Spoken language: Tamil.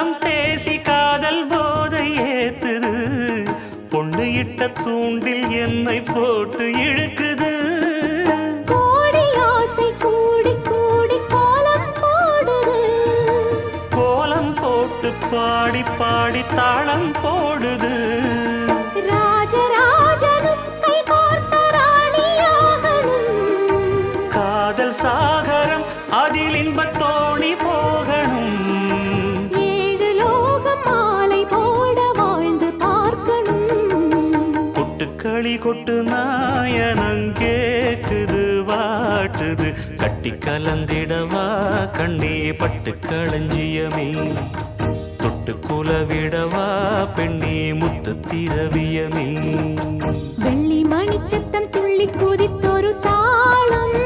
காலம் பேசி காதல் போதை ஏத்துது பொண்ணு இட்ட தூண்டில் என்னை போட்டு இழுக்குது கோடி ஆசை கூடி கூடி கோலம் போடுது கோலம் போட்டு பாடி பாடி தாளம் போடுது ராஜராஜனும் கை கோர்த்த ராணியாகணும் காதல் சாகரம் அதில் இன்பத் தோணி போகணும் ஏழு லோகம் மாலை போட வாழ்ந்து பார்க்கணும் கொட்டுக்களி கொட்டு நாயனங் கேக்குது வாட்டுது கட்டி கலந்திடவா கண்ணே பட்டு களஞ்சியமே தொட்டு குலவிடவா பெண்ணே முத்து திரவியமே வெள்ளி மணிச்சத்தம் துள்ளி குதித்தொரு தாளம்